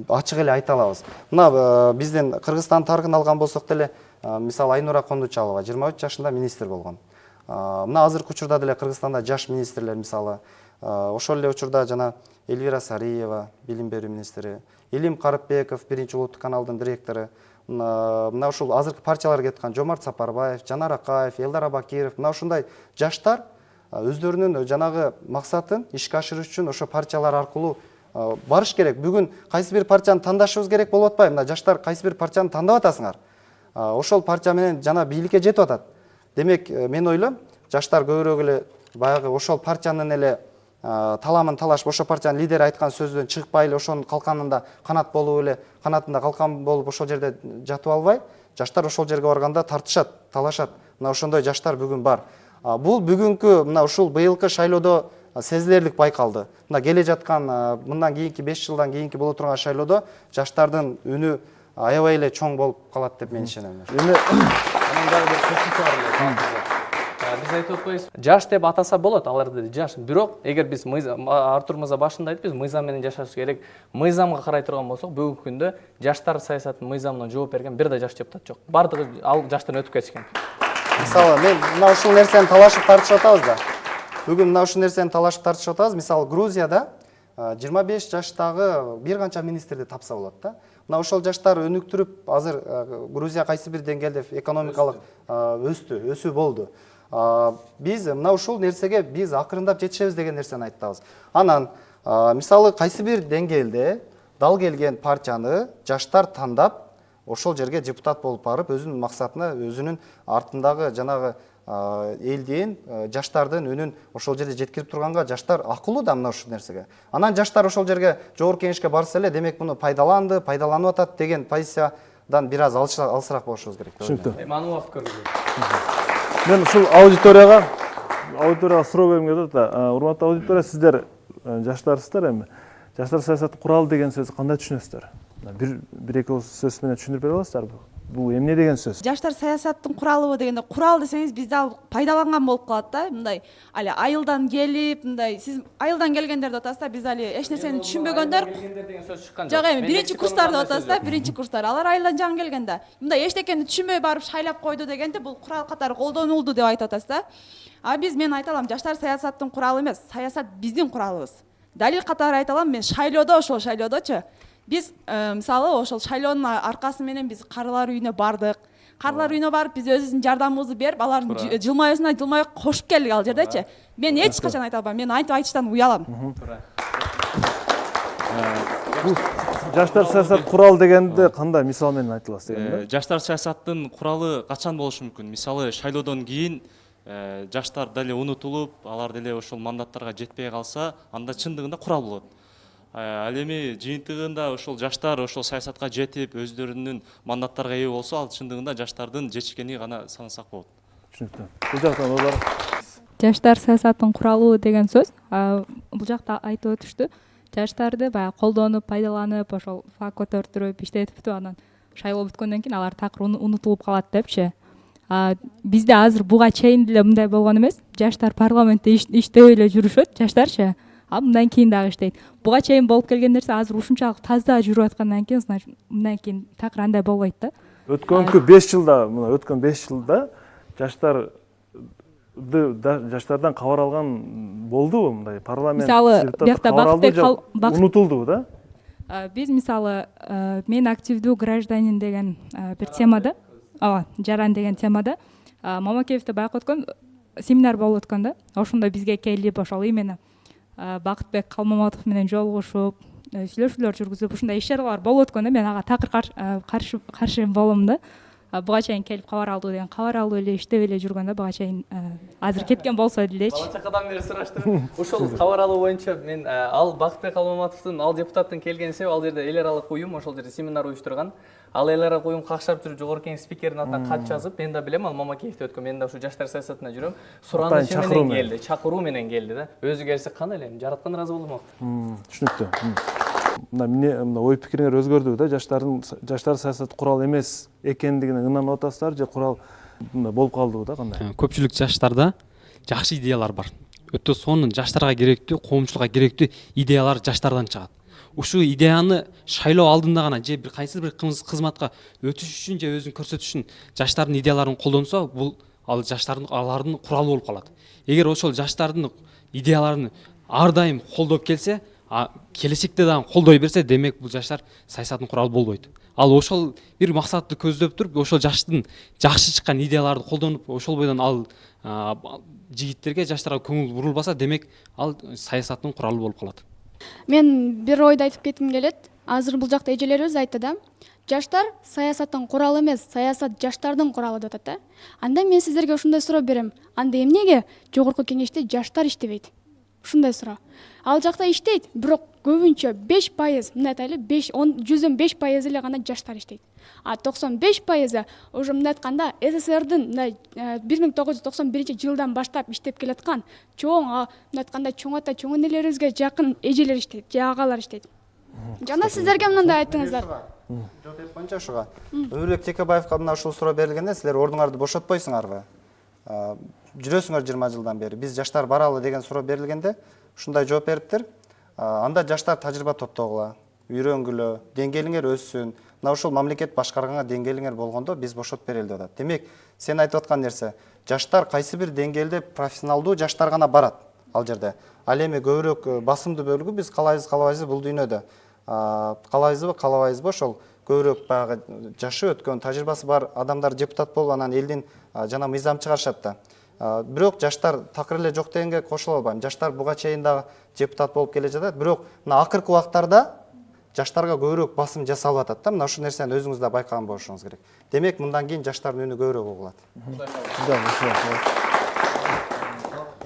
Ачык эле айта алабыз. Мына биздин Кыргызстан тарыхын алган болсок деле, мисалы Айнура Кондучалова 23 жашында министр болгон. Мына азыркы учурда деле Кыргызстанда жаш министрлер, мисалы ошол эле учурда жана Эльвира Сариева, билим берүү министри, Илим Карыпбеков, биринчи улуттук каналдын директору, мына ушул азыркы партияларга кеткан Жомарт Сапарбаев, Жанар Акаев, Элдар Абакиров, мына ушундай жаштар өздөрүнүн жанагы максатын ишке ашырыш үчүн ошо партиялар аркылуу барыш керек. Бүгүн кайсы бир партияны тандашыбыз керек болуп атпайбы? Мына жаштар кайсы бир партияны тандап атасыңар. Ошол партия менен жана бийликке жетип атат. Демек, мен ойлойм, жаштар көбүрөөк эле баягы ошол партиянын эле таламын талашып, ошол партиянын лидери айткан сөздөн чыгпай эле ошонун калканында канат болуп эле, канатында калкан болуп ошол жерде жатып албай, жаштар ошол жерге барганда тартышат, талашат. Мына ошондой жаштар бүгүн бар. Бул бүгүнкү мына ушул быйылкы шайлоодо сезилерлик байкалды. Мына келе жаткан мындан кийинки 5 жылдан кийинки боло турган шайлоодо жаштардын үнү аябай эле чоң болуп калат деп мен ишенем. Анан дагы бир кошумча бар. Биз айтып атпайбыз, жаш деп атаса болот, аларды жаш. Бирок эгер биз Артур мырза башында айтып, биз мыйзам менен жашаш керек. Мыйзамга карай турган болсок, бүгүнкү күндө жаштар саясатынын мыйзамына жооп берген бир да жаш депутат жок. Бардыгы ал жаштан өтүп кетишкен. Мисалы, мен мына ушул нерсени талашып тартышып атабыз да. Бүгүн мына ушул нерсени талашып тартышып атабыз. Мисалы, Грузияда 25 жаштагы бир канча министрди тапса болот да. Мына ошол жаштар өнүктүрүп, азыр Грузия кайсы бир деңгээлде экономикалык өсүү болду. Биз мына ушул нерсеге биз акырындап жетишебиз деген нерсени айтабыз. Анан мисалы кайсы бир деңгээлде дал келген партияны жаштар тандап, ошол жерге депутат болуп барып, өзүнүн максатына, өзүнүн артындагы жанагы элдин, жаштардын үнүн ошол жерде жеткирип турганга жаштар акылуу да мына ушул нерсеге. Анан жаштар ошол жерге жогорку кеңешке барса эле, демек муну пайдаланып атат деген позициядан бир аз алысыраак болушубуз керек. Түшүнүктүү. Мануов көргүзөт. Мен ушул аудиторияга суроо бергим келип атат. Урматтуу аудитория, сиздер жаштарсыздар эми. Жаштар саясаты куралы деген сөздү кандай түшүнөсүздөр? Бир эки сөз менен түшүндүрүп бере аласыздарбы? Бул эмне деген сөз? Жаштар саясаттын куралыбы дегенде, курал десеңиз бизде ал пайдаланган болуп калат да. Мындай али айылдан келип, мындай сиз айылдан келгендер деп атасыз да, биз али эч нерсени түшүнбөгөндөр. Деген сөз чыккан Жок, эми биринчи курстар деп атасыз да, биринчи курстар. Алар айылдан жаңы келген да. Мындай эчтекени түшүнбөй барып шайлап койду дегенде, бул курал катары колдонулду деп айтып атасыз да. Мен айта алам, жаштар саясаттын куралы эмес, саясат биздин куралыбыз. Далил катары айта алам, мен ошол шайлоодочу биз мисалы ошол шайлоонун аркасы менен биз карылар үйүнө бардык. Карылар үйүнө барып биз өзүбүздүн жардамыбызды берип, алардын жылмаюусуна кошуп келдик ал жердечи. Мен эч качан айта албайм, мен антип айтыштан уялам. Жаштар саясат курал дегенде кандай мисал менен айта аласыз дегенде? Жаштар саясаттын куралы качан болушу мүмкүн? Мисалы, шайлоодон кийин жаштар деле унутулуп, алар деле ошол мандаттарга жетпей калса, анда чындыгында курал болот. Ал эми жыйынтыгында ошол жаштар ошол саясатка жетип, өздөрүнүн мандаттарга ээ болсо, ал чындыгында жаштардын жетишкени гана санасак болот. Түшүнүктүү. Бул жактан олар жаштар саясаттын куралуу деген сөз бул жакта айтып өтүштү. Жаштарды баягы колдонуп, пайдаланып, ошол флаг көтөртүрүп, иштетиптүү, анан шайлоо бүткөндөн кийин алар такыр унутулуп калат депчи. Бизде азыр буга чейин деле мындай болгон эмес. Жаштар парламентте иштеп эле жүрүшөт, жаштарчы. Мындан кийин дагы иштейт. Буга чейин болуп келген нерсе азыр ушунчалык таза жүрүп аткандан кийин, значит, мындан кийин такыр андай болбойт да. Өткөнкү 5 жылда, мына өткөн 5 жылда жаштардан кабар алган болдубу мындай парламент? Мисалы, биякта унутулдубу да? Биз мисалы, мен активдүү гражданин деген бир темада, жаран деген темада Мамакеевде байкап өткөн семинар болуп өткөн да. Ошондо бизге келип, ошол именно Бакытбек Калмаматов менен жолугушуп, сүйлөшүүлөр жүргүзүп, ушундай иш-чаралар болуп өткөндө мен ага такыр каршы болом да. Буга чейин келип кабар алуу деген, кабар алуу эле иштеп эле жүргөндө буга чейин азыр кеткен болсо делечи. Бала чакадан бери сураштым. Ошол кабар алуу боюнча мен ал Бакытбек Калмаматовдун, ал депутаттын келген себеби ал жерде эл аралык уюм ошол жерде семинар уюштурган. ал эл ара коюн какшап жүрүп жогорку кеңеш спикеринин атына кат жазып, мен да билем, ал Мамакеевде өткөн, мен да ушу жаштар саясатына жүрөм. Суранышы менен келди, чакыруу менен келди да. Өзү келсе кандай эле, жараткан ыраазы болдум. Түшүнүктүү. Мына ой пикириңер өзгөрдү да, жаштар саясат курал эмес экендигине ынанып атасыздар же курал болуп калдыбы да, кандай? Көпчүлүк жаштарда жакшы идеялар бар. Өтө сонун жаштарга керектүү, коомчулукка керектүү идеялар жаштардан чыгат. Ушу идеяны шайлоо алдында гана же бир кайсы бир кызматка өтүш үчүн же өзүн көрсөтүш үчүн жаштардын идеяларын колдонсо, бул ал жаштардын алардын куралы болуп калат. Эгер ошол жаштардын идеяларын ар дайым колдоп келсе, келечекте дагы колдой берсе, демек бул жаштар саясаттын куралы болбойт. Ал ошол бир максатты көздөп туруп, ошол жаштын жакшы чыккан идеяларды колдонуп, ошол бойдон ал жигиттерге, жаштарга көңүл бурулбаса, демек ал саясаттын куралы болуп калат. Мен бир ойду айтып кетким келет. Азыр бул жакта эжелерибиз айтты да, жаштар саясаттын куралы эмес, саясат жаштардын куралы деп атат да. Анда мен сиздерге ушундай суроо берем. Анда эмнеге жогорку кеңеште жаштар иштебейт? Ушундай суроо. Ал жакта иштейт, бирок көбүнчө 5%, мындай айтайлы, 100дөн 5% эле гана жаштар иштейт. А 95% уже мындай айтканда СССРдин 1991-жылдан баштап иштеп келаткан чоң, мындай айтканда чоң ата, чоң энелерибизге жакын эжелер иштейт, же агалар иштейт. Жана сиздерге мындай айттыңыздар. Жооп берип коеюнчу ушуга. Өмүрбек Текебаевга мына ушул суроо берилгенде силер ордуңарды бошотпойсуңарбы? Жүрөсүңөр 20 жылдан бери. Биз жаштар баралы деген суроо берилгенде ушундай жооп бериптир. Анда жаштар тажрыйба топтогула, үйрөнгүлө, деңгээлиңер өссүн. Мына ушул мамлекет башкарганга деңгээлиңер болгондо биз бошотуп берели деп атат. Демек, сен айтып аткан нерсе, жаштар кайсы бир деңгээлде профессионалдуу жаштар гана барат ал жерде. Ал эми көбүрөөк басымдуу бөлүгү биз калайбыз бул дүйнөдө. Калабайбызбы ошол көбүрөөк баягы жашы өткөн, тажрыйбасы бар адамдар депутат болуп, анан элдин жана мыйзам чыгарышат да. Бирок жаштар такыр эле жок дегенге кошула албайм. Жаштар буга чейин дагы депутат болуп келе жатат, бирок мына акыркы убактарда жаштарга көбүрөөк басым жасалып атат да. Мына ушул нерсени өзүңүз да байкаган болушуңуз керек. Демек, мындан кийин жаштардын үнү көбүрөөк угулат.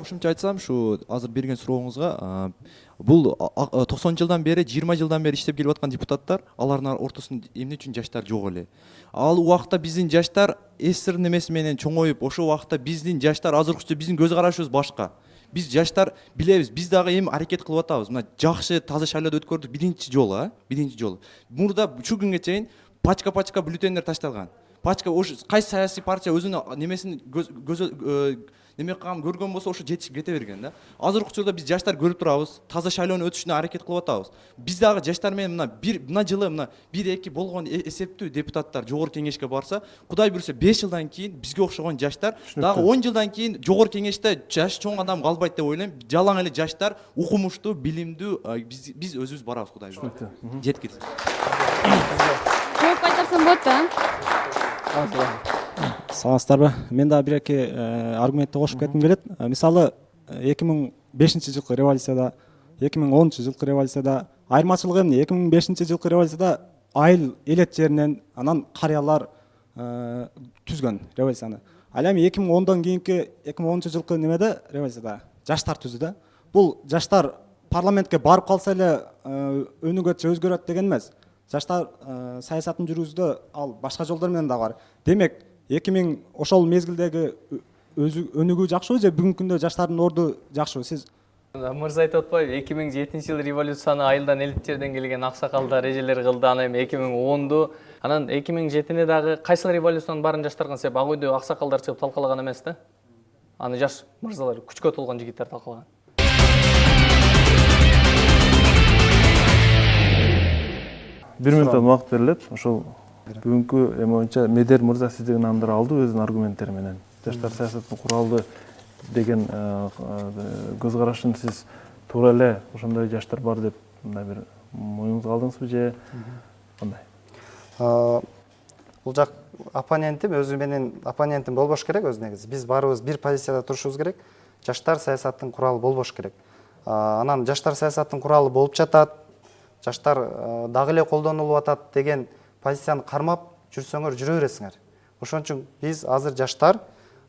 Кошумча айтсам, ушу азыр берген сурооңузга, бул 90 жылдан бери, 20 жылдан бери иштеп келип аткан депутаттар, алардын ортосунда эмне үчүн жаштар жок эле? Ал убакта биздин жаштар СССР немеси менен чоңоюп, ошол убакта биздин жаштар азыркыча биздин көз карашыбыз башка. Биз жаштар билебиз, биз дагы эми аракет кылып атабыз. Мына жакшы таза шайлоодо өткөрдүк, биринчи жолу. Мурда ушул күнгө чейин пачка бюллетендер ташталган. Пачка ош кайсы саясий партия өзүнүн немесин неме кылган көргөн болсо ошо жетишип кете берген да. Азыркы учурда биз жаштар көрүп турабыз, таза шайлоонун өтүшүнө аракет кылып атабыз. Биз дагы жаштар менен мына жылы 1-2 болгон эсептүү депутаттар жогорку кеңешке барса, Кудай буйрса 5 жылдан кийин бизге окшогон жаштар, дагы 10 жылдан кийин жогорку кеңеште жаш чоң адам калбайт деп ойлойм. Жалаң эле жаштар, укумуштуу, билимдүү, биз өзүбүз барабыз, Кудай буйрса. Жеткир. Жооп кайтарсам болот да. Саламатсыздарбы? Мен да бир-эки аргументти кошуп кетким келет. Мисалы 2005-жылкы революцияда, 2010-жылкы революцияда айырмачылыгы эмне? 2005-жылкы революцияда айыл элет жеринен анан карыялар түзгөн революцияны. Ал эми 2010дон кийинки 2010-жылкы немеде революцияда жаштар түздү да. Бул жаштар парламентке барып калса эле өнүгөт же өзгөрөт деген эмес. Жаштар саясатын жүргүздө ал башка жолдор менен да бар. Демек, 2000 ошол мезгилдеги өнүгүү жакшыбы же бүгүнкү күндө жаштардын орду жакшыбы? Сиз Мырза айтып атпайбы, 2007-жылы революцияны айылдан элит жерден келген аксакалдар, эжелер кылды, анан эми 2010ду, анан 2007-не дагы кайсыл революциянын баарын жаштар кылган себеп ак үйдө аксакалдар чыгып талкалаган эмес да. Аны жаш мырзалар, күчкө толгон жигиттер талкалаган. Бир минуттан убакыт берилет. Ошол бүгүнкү эми боюнча Медер мырза сиздин андыр алды өзүнүн аргументтери менен. Жаштар саясатын куралды деген көз карашын сиз туура эле ошондой жаштар бар деп мындай бир моюңузга алдыңызбы же кандай? Бул жак оппонентим өзү менен оппонентим болбош керек өзү негизи. Биз баарыбыз бир позицияда турушубуз керек. Жаштар саясаттын куралы болбош керек. Анан жаштар саясаттын куралы болуп жатат, жаштар дагы эле колдонулуп атат деген позицияны кармап жүрсөңөр жүрө бересиңер. Ошон үчүн биз азыр жаштар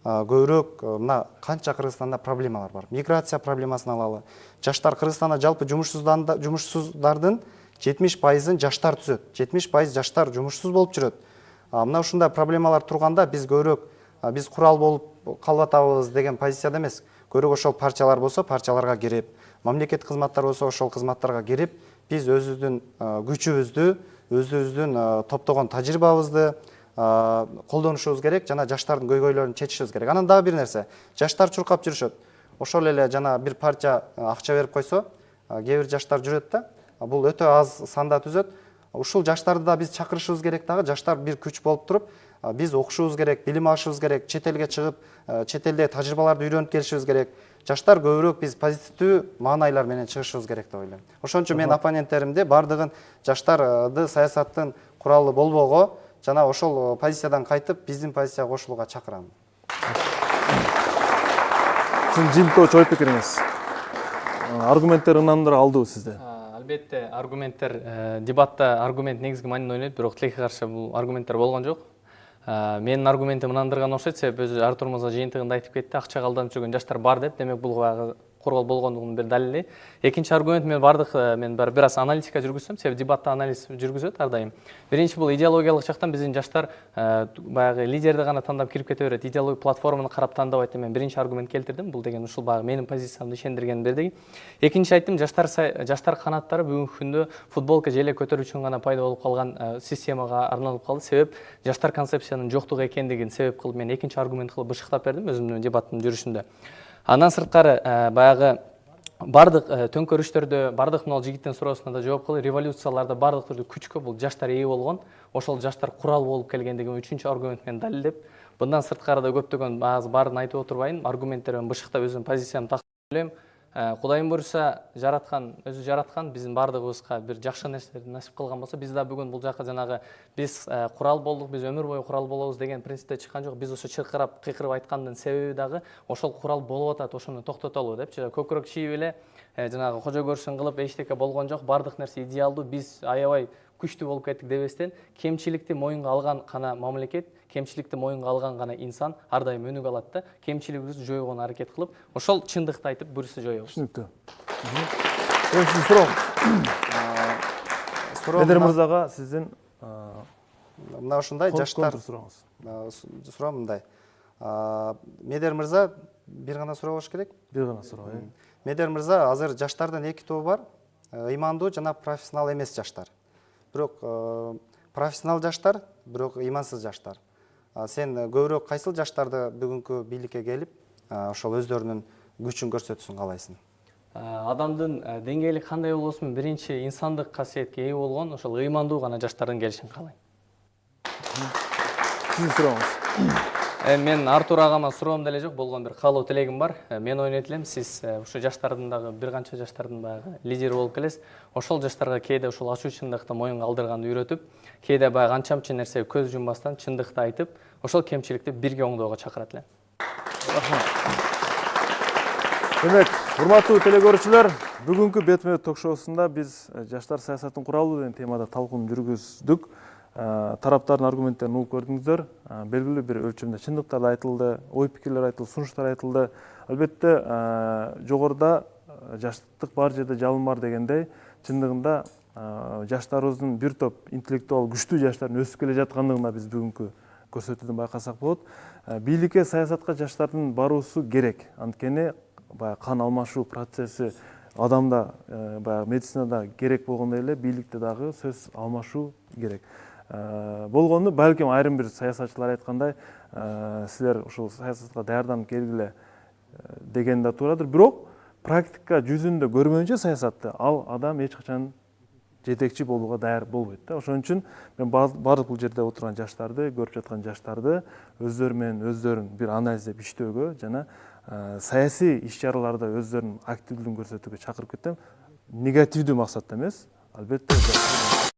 көбүрөөк мына канча Кыргызстанда проблемалар бар. Миграция проблемасын алалы. Жаштар Кыргызстанда жалпы жумушсуздардын 70%-ын жаштар түзөт. 70% жаштар жумушсуз болуп жүрөт. Мына ушундай проблемалар турганда биз көбүрөөк биз курал болуп калып атабыз деген позицияда эмес. Көбүрөөк ошол партиялар болсо партияларга кирип, мамлекеттик кызматтар болсо ошол кызматтарга кирип, биз өзүбүздүн күчүбүздү, өзүбүздүн топтогон тажрыйбабызды колдонушубуз керек, жана жаштардын көйгөйлөрүн чечишибиз керек. Анан дагы бир нерсе, жаштар чуркап жүрүшөт. Ошол эле жана бир партия акча берип койсо, кээ бир жаштар жүрөт да, бул өтө аз санда түзөт. Ушул жаштарды да биз чакырышыбыз керек дагы, жаштар бир күч болуп туруп, биз окушубуз керек, билим алышыбыз керек, чет элге чыгып, чет элде тажрыйбаларды үйрөнүп келишибиз керек. Жаштар көбүрөөк биз позитивдүү маанайлар менен чыгышыбыз керек деп ойлойм. Ошон үчүн мен оппоненттеримди бардыгын жаштарды саясаттын куралы болбоого жана ошол позициядан кайтып биздин позицияга кошулууга чакырам. Сиздин жыйынтыгы ой пикириңиз. Аргументтер ынандыра алдыбы сизди? Албетте аргументтер, дебатта аргумент негизги маанини ойнойт, бирок тилекке каршы бул аргументтер болгон жок. Менин аргументим ынандырган окшойт, себеби өзү Артур мырза жыйынтыгында айтып кетти, акчага алданып жүргөн жаштар бар деп, демек бул баягы курал болгондугунун бир далили. Экинчи аргумент мен бир аз аналитика жүргүзсөм, себеби дебатта анализ жүргүзөт ар дайым. Биринчи бул идеологиялык жактан биздин жаштар баягы лидерди гана тандап кирип кете берет, идеологиялык платформаны карап тандабайт деп мен биринчи аргумент келтирдим. Бул деген ушул баягы менин позициямды ишендирген бирдеги. Экинчи айттым, жаштар канаттары бүгүнкү күндө футболка желе көтөрүү үчүн гана пайда болуп калган системага арналып калды. Себеп жаштар концепциянын жоктугу экендигин себеп кылып мен экинчи аргумент кылып бышыктап бердим өзүмдүн дебаттын жүрүшүндө. Андан сырткары баягы бардык төңкөрүштөрдө, бардык мына жигиттин суроосуна да жооп кылып, революцияларда бардык түрдүү күчкө бул жаштар ээ болгон, ошол жаштар курал болуп келгендигин үчүнчү аргумент менен далилдеп, мындан сырткары да көптөгөн баарын айтып отурбайын, аргументтер менен бышыктап өзүмдүн позициямды тактап ойлойм. Кудайым буюрса, өзү жараткан биздин бардыгыбызга бир жакшы нерселерди насип кылган болсо, биз да бүгүн бул жака жанагы биз курал болдук, биз өмүр бою курал болобуз деген принципте чыккан жок. Биз ошо чыркырап, кыйкырып айткандын себеби дагы ошол курал болуп атат, ошону токтотолу депчи. Көкүрөк чийип эле жанагы кожо көршүн кылып эчтеке болгон жок. Бардык нерсе идеалдуу, биз аябай күчтүү болуп кеттик дебестен, кемчиликти моюнга алган гана мамлекет, кемчиликти моюнга алган гана инсан ар дайым өнүгө алат да. Кемчилигибизди жоюуга аракет кылып, ошол чындыкты айтып буюрса жоебуз. Түшүнүктүү. Сиз сурооңуз. Медер мырзага сиздин мына ушундай жаштар суроо мындай. Медер мырза бир гана суроо болуш керек? Бир гана суроо. Медер мырза, азыр жаштардын эки тобу бар. Ыймандуу жана профессионал эмес жаштар. Бирок профессионал жаштар, бирок ыймансыз жаштар. Сен көбүрөөк кайсыл жаштарды бүгүнкү бийликке келип, ошол өздөрүнүн күчүн көрсөтүүсүн каалайсың? Адамдын деңгээли кандай болбосун, биринчи инсандык касиетке ээ болгон, ошол ыймандуу гана жаштардын келишин каалайм. Сиздин сурооңуз. Мен Артур агама суроом деле жок, болгон бир каалоо тилегим бар. Мен ойнойт элем, сиз ушу жаштардын дагы бир канча жаштардын баягы лидери болуп келесиз. Ошол жаштарга кээде ушул ачуу чындыкты моюнга алдырганды үйрөтүп, кээде баягы анча-мынча нерсеге көз жумбастан чындыкты айтып, ошол кемчиликти бирге оңдоого чакырат элем. Демек, урматтуу телекөрүүчүлөр, бүгүнкү бетме ток-шоусунда биз жаштар саясаттын куралы деген темада талкуун жүргүздүк. Тараптардын аргументтерин угуп көрдүңүздөр. Белгилүү бир өлчөмдө чындыктар айтылды, ой пикирлер айтылды, сунуштар айтылды. Албетте, жогоруда жаштык бар жерде жалын бар дегендей, чындыгында жаштарыбыздын бир топ интеллектуал күчтүү жаштардын өсүп келе жаткандыгына биз бүгүнкү көрсөтүүдөн байкасак болот. Бийликке, саясатка жаштардын баруусу керек. Анткени кан алмашуу процесси адамда, медицинада керек болгондой эле бийликте дагы сөз алмашуу керек. Болгону балким айрым бир саясатчылар айткандай, силер ушул саясатка даярданып келгиле деген да туурадыр. Бирок практика жүзүндө көрмөйүнчө саясатты ал адам эч качан жетекчи болууга даяр болбойт да. Ошон үчүн мен бардык бул жерде отурган жаштарды, көрүп жаткан жаштарды өздөрү менен өздөрүн бир анализдеп иштөөгө жана саясий иш-чараларда өздөрүнүн активдүүлүгүн көрсөтүүгө чакырып кетем. Негативдүү максатта эмес, албетте